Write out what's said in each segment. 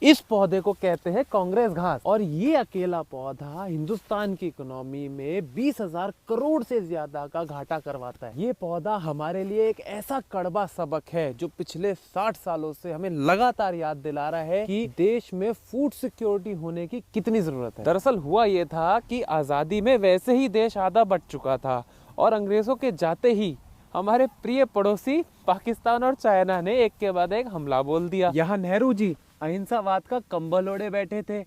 इस पौधे को कहते हैं कांग्रेस घास और ये अकेला पौधा हिंदुस्तान की इकोनॉमी में 20,000 करोड़ से ज्यादा का घाटा करवाता है। ये पौधा हमारे लिए एक ऐसा कड़वा सबक है जो पिछले 60 सालों से हमें लगातार याद दिला रहा है कि देश में फूड सिक्योरिटी होने की कितनी जरूरत है। दरअसल हुआ ये था कि आजादी में वैसे ही देश आधा बट चुका था और अंग्रेजों के जाते ही हमारे प्रिय पड़ोसी पाकिस्तान और चाइना ने एक के बाद एक हमला बोल दिया। यहाँ नेहरू जी अहिंसावाद का कंबल ओढ़े बैठे थे।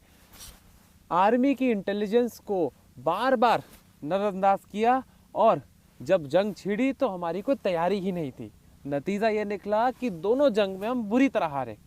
आर्मी की इंटेलिजेंस को बार बार नजरअंदाज किया और जब जंग छिड़ी तो हमारी कोई तैयारी ही नहीं थी। नतीजा ये निकला कि दोनों जंग में हम बुरी तरह हारे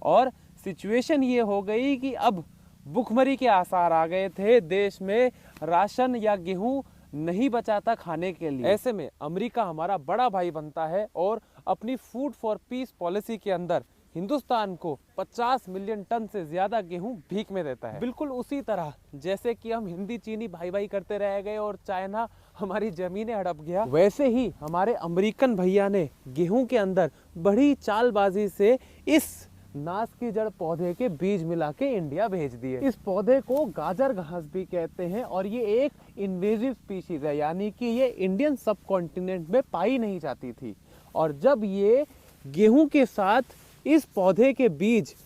और सिचुएशन ये हो गई कि अब भुखमरी के आसार आ गए थे। देश में राशन या गेहूं नहीं बचा था खाने के लिए। ऐसे में अमेरिका हमारा बड़ा भाई बनता है और अपनी फूड फॉर पीस पॉलिसी के अंदर हिंदुस्तान को 50 मिलियन टन से ज्यादा गेहूं भीख में देता है। बिल्कुल उसी तरह जैसे कि हम हिंदी चीनी भाई भाई करते रह गए और चाइना हमारी जमीनें हड़प गया, वैसे ही हमारे अमेरिकन भैया ने गेहूं के अंदर बड़ी चालबाजी से इस नाश की जड़ पौधे के बीज मिला के इंडिया भेज दिए। इस पौधे को गाजर घास भी कहते हैं और ये एक इन्वेजिव स्पीशीज है, यानी कि ये इंडियन सब कॉन्टिनेंट में पाई नहीं जाती थी। और जब ये गेहूं के साथ इस पौधे के बीज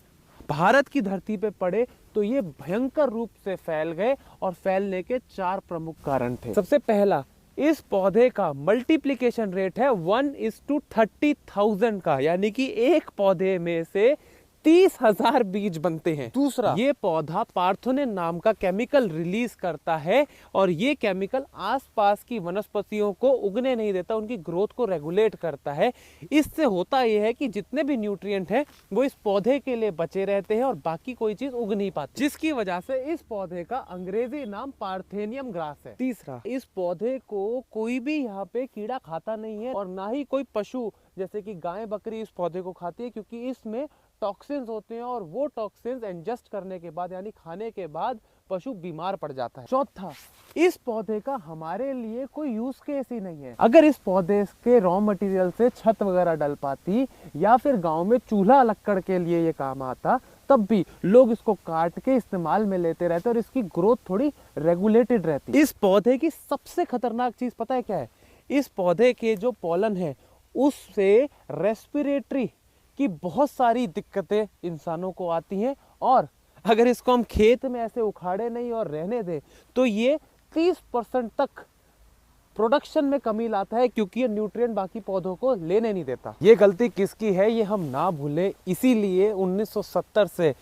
भारत की धरती पे पड़े तो ये भयंकर रूप से फैल गए और फैलने के 4 प्रमुख कारण थे। सबसे पहला, इस पौधे का मल्टीप्लिकेशन रेट है 1:30,000 का, यानी कि एक पौधे में से 30,000 बीज बनते हैं। दूसरा, ये पौधा पार्थोनिन नाम का केमिकल रिलीज करता है और ये केमिकल आसपास की वनस्पतियों को उगने नहीं देता, उनकी ग्रोथ को रेगुलेट करता है। इससे होता यह है कि जितने भी न्यूट्रिएंट हैं वो इस पौधे के लिए बचे रहते हैं और बाकी कोई चीज उग नहीं पाती, जिसकी वजह से इस पौधे का अंग्रेजी नाम पार्थेनियम ग्रास है। तीसरा, इस पौधे को कोई भी यहाँ पे कीड़ा खाता नहीं है और ना ही कोई पशु जैसे कि गाय बकरी इस पौधे को खाती है, क्योंकि इसमें टॉक्सिन्स होते हैं और वो टॉक्सिन्स इंजेस्ट करने के बाद यानी खाने के बाद पशु बीमार पड़ जाता है। चौथा, इस पौधे का हमारे लिए कोई यूज केस ही नहीं है। अगर इस पौधे के रॉ मटेरियल से छत वगैरह डल पाती या फिर गांव में चूल्हा लक्कड़ के लिए ये काम आता, तब भी लोग इसको काट के इस्तेमाल में लेते रहते और इसकी ग्रोथ थोड़ी रेगुलेटेड रहती। इस पौधे की सबसे खतरनाक चीज पता है क्या है? इस पौधे के जो पॉलन है उससे रेस्पिरेटरी की बहुत सारी दिक्कतें इंसानों को आती हैं और अगर इसको हम खेत में ऐसे उखाड़े नहीं और रहने दें तो ये 30% तक प्रोडक्शन में कमी लाता है, क्योंकि ये न्यूट्रिएंट बाकी पौधों को लेने नहीं देता। ये गलती किसकी है ये हम ना भूलें, इसीलिए 1970 से